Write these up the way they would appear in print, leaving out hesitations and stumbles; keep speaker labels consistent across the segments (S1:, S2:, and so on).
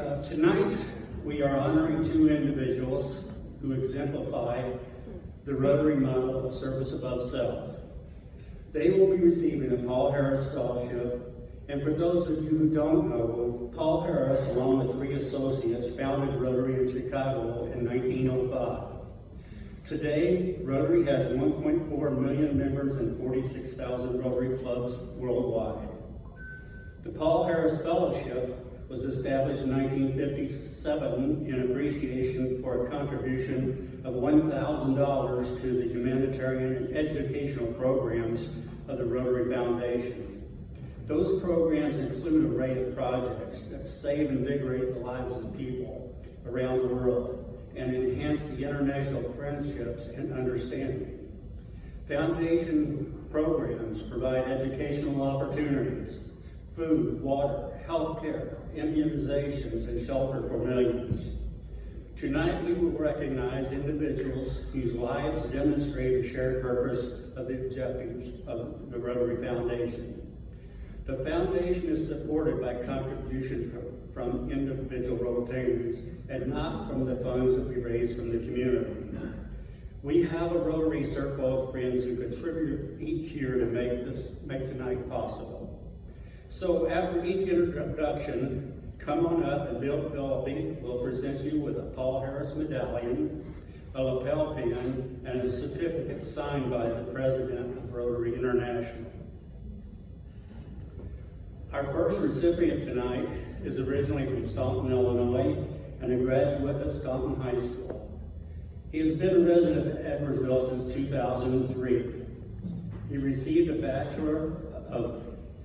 S1: Tonight we are honoring two individuals who exemplify the Rotary model of service above self. They will be receiving a Paul Harris Fellowship, and for those of you who don't know, Paul Harris, along with three associates, founded Rotary in Chicago in 1905. Today, Rotary has 1.4 million members and 46,000 Rotary clubs worldwide. The Paul Harris Fellowship was established in 1957 in appreciation for a contribution of $1,000 to the humanitarian and educational programs of the Rotary Foundation. Those programs include an array of projects that save and invigorate the lives of people around the world and enhance the international friendships and understanding. Foundation programs provide educational opportunities, food, water, health care, immunizations, and shelter for millions. Tonight we will recognize individuals whose lives demonstrate a shared purpose of the objectives of the Rotary Foundation. The foundation is supported by contributions from individual Rotarians and not from the funds that we raise from the community. We have a Rotary circle of friends who contribute each year to make tonight possible. So after each introduction, come on up and Bill Phillipe will present you with a Paul Harris medallion, a lapel pin, and a certificate signed by the President of Rotary International. Our first recipient tonight is originally from Staunton, Illinois, and a graduate of Staunton High School. He has been a resident of Edwardsville since 2003. He received a Bachelor of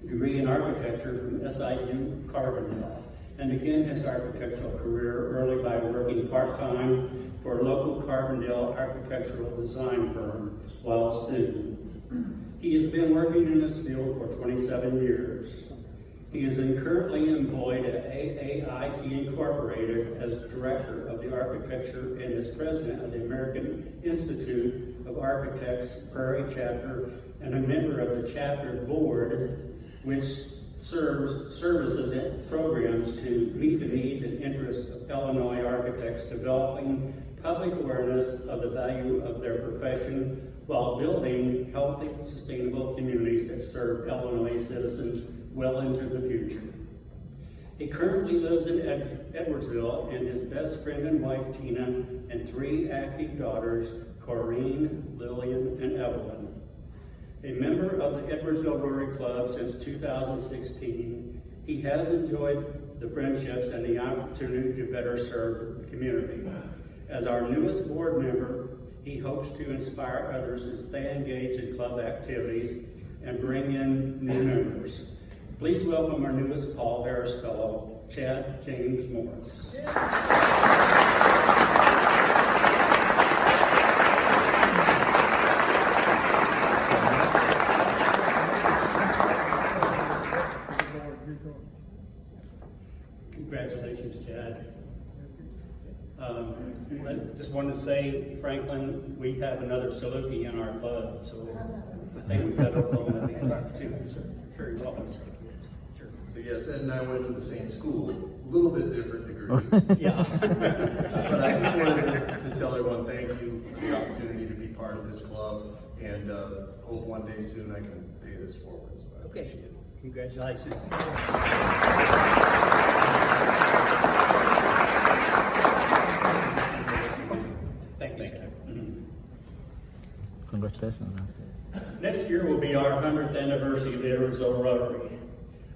S1: Degree in Architecture from SIU Carbondale, and began his architectural career early by working part-time for a local Carbondale architectural design firm while a student. He has been working in this field for 27 years. He is currently employed at AAIC Incorporated as Director of the Architecture and is President of the American Institute of Architects Prairie Chapter and a member of the chapter board, which services and programs to meet the needs and interests of Illinois architects, developing public awareness of the value of their profession while building healthy, sustainable communities that serve Illinois citizens well into the future. He currently lives in Edwardsville, and his best friend and wife, Tina, and three active daughters, Corrine, Lillian, and Evelyn. A member of the Edwardsville Rotary Club since 2016, he has enjoyed the friendships and the opportunity to better serve the community. As our newest board member, he hopes to inspire others to stay engaged in club activities and bring in new members. Please welcome our newest Paul Harris Fellow, Chad James Morris. Congratulations, Chad. I just wanted to say, Franklin, we have another Saluki in our club, so I think we've got Oklahoma too. Sure, you're welcome. Sure.
S2: So yes, Ed and I went to the same school, a little bit different degree.
S1: Yeah.
S2: But I just wanted to tell everyone thank you for the opportunity to be part of this club, and hope one day soon I can pay this forward. So I appreciate it.
S1: Congratulations. Thank you.
S3: Congratulations.
S1: Next year will be our 100th anniversary of the Edwardsville Rotary.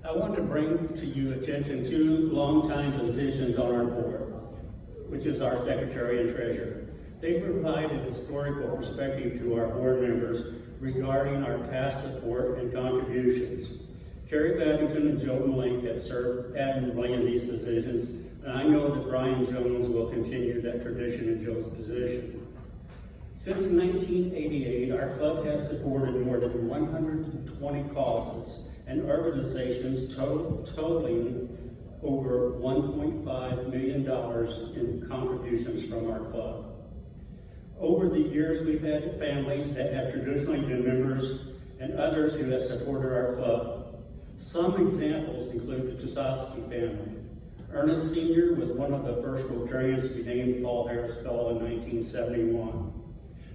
S1: I want to bring to you attention two longtime positions on our board, which is our secretary and treasurer. They provide a historical perspective to our board members regarding our past support and contributions. Kerry Babington and Joe Malink have served admirably in these positions, and I know that Brian Jones will continue that tradition in Joe's position. Since 1988, our club has supported more than 120 causes and organizations totaling over $1.5 million in contributions from our club. Over the years, we've had families that have traditionally been members and others who have supported our club. Some examples include the Tusaski family, Ernest Sr. was one of the first Rotarians to be named Paul Harris Fellow in 1971.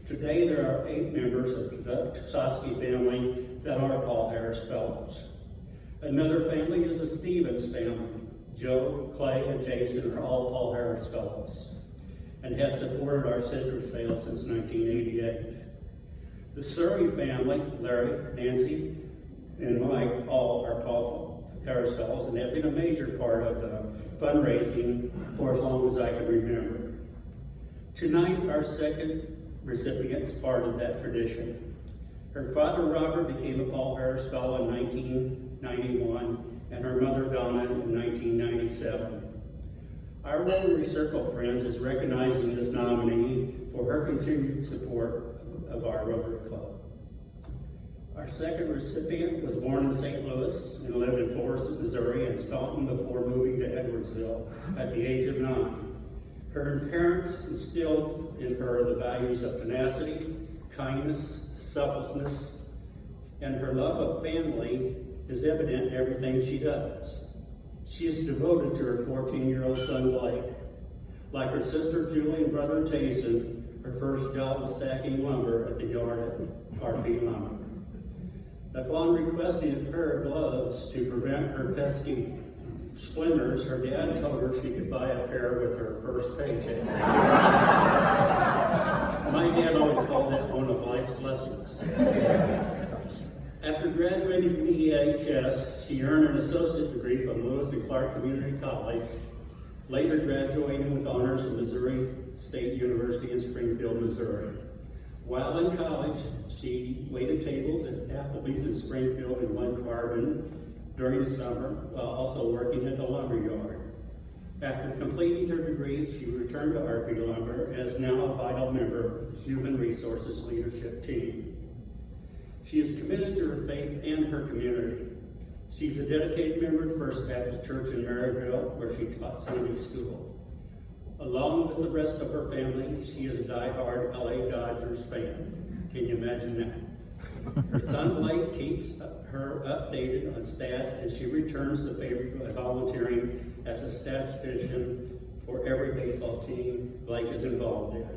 S1: Today, there are 8 members of the Tosofsky family that are Paul Harris Fellows. Another family is the Stevens family. Joe, Clay, and Jason are all Paul Harris Fellows and has supported our citrus sale since 1988. The Surrey family, Larry, Nancy, and Mike, all are Paul Harris Fellows and have been a major part of the fundraising for as long as I can remember. Tonight, our second recipient is part of that tradition. Her father, Robert, became a Paul Harris Fellow in 1991, and her mother, Donna, in 1997. Our Rotary Circle Friends is recognizing this nominee for her continued support of our Rotary Club. Our second recipient was born in St. Louis and lived in Forest, Missouri, and Staunton before moving to Edwardsville at the age of 9. Her parents instilled in her the values of tenacity, kindness, selflessness, and her love of family is evident in everything she does. She is devoted to her 14-year-old son, Blake. Like her sister, Julie, and brother, Jason, her first job was stacking lumber at the yard at RP Lumber. Upon requesting a pair of gloves to prevent her pesky splinters, her dad told her she could buy a pair with her first paycheck. My dad always called that one of life's lessons. After graduating from EHS, she earned an associate degree from Lewis and Clark Community College, later graduating with honors from Missouri State University in Springfield, Missouri. While in college, she waited tables at Applebee's in Springfield and won carbon during the summer, while also working at the lumber yard. After completing her degree, she returned to RP Lumber as now a vital member of the Human Resources Leadership Team. She is committed to her faith and her community. She's a dedicated member of First Baptist Church in Maryville, where she taught Sunday school. Along with the rest of her family, she is a die-hard LA Dodgers fan. Can you imagine that? Her son Blake keeps her updated on stats, and she returns the favor by volunteering as a statistician for every baseball team Blake is involved in.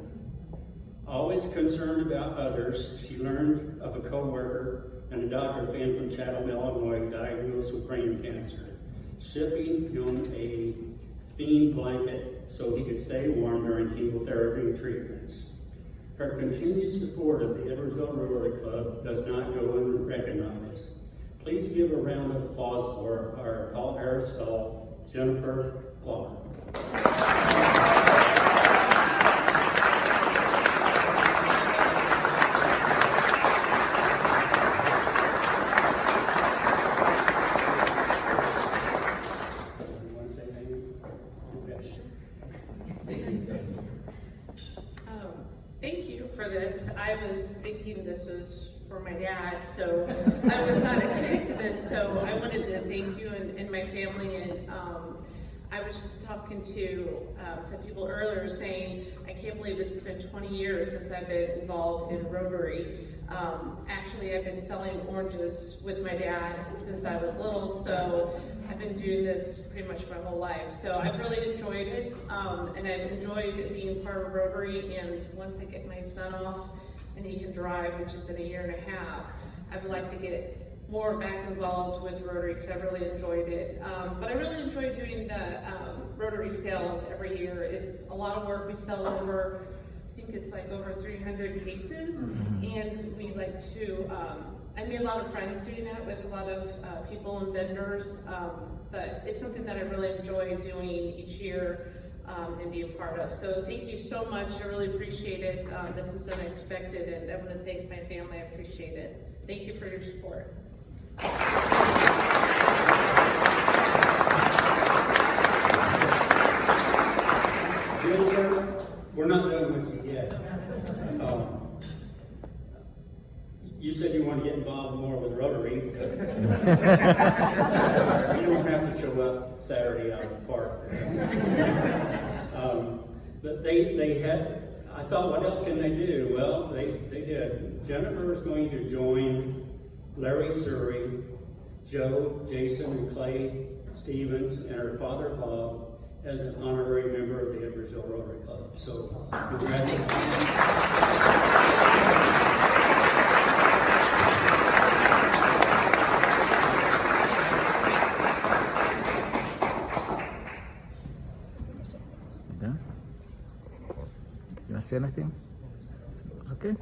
S1: Always concerned about others, she learned of a co-worker and a Dodger fan from Chatham, Illinois, diagnosed with brain cancer, shipping him a themed blanket so he could stay warm during chemotherapy treatments. Her continued support of the Edwardsville Rotary Club does not go unrecognized. Please give a round of applause for our Paul Harris Fellow, Jennifer Plummer.
S3: Thank you for this. I was thinking this was for my dad, so I was not expecting this, so I wanted to thank you and my family. And I was just talking to some people earlier saying, I can't believe this has been 20 years since I've been involved in Rotary. Actually, I've been selling oranges with my dad since I was little, so I've been doing this pretty much my whole life. So I've really enjoyed it, and I've enjoyed being part of Rotary. And once I get my son off and he can drive, which is in a year and a half, I would like to get more back involved with Rotary because I really enjoyed it. But I really enjoy doing the Rotary sales every year. It's a lot of work. We sell over, I think it's like over 300 cases, and we like to, I made a lot of friends doing that with a lot of people and vendors, but it's something that I really enjoy doing each year and be a part of. So thank you so much. I really appreciate it. This was unexpected, and I want to thank my family. I appreciate it. Thank you for your support.
S1: We're not done with you yet. You said you want to get involved more with Rotary. You don't have to show up Saturday out of the park. But they had, I thought, what else can they do? Well, they did. Jennifer is going to join Larry Surrey, Joe, Jason, and Clay Stevens, and her father Bob as an honorary member of the Edwardsville Rotary Club. So, congratulations.
S4: You done? You want to say anything? Okay.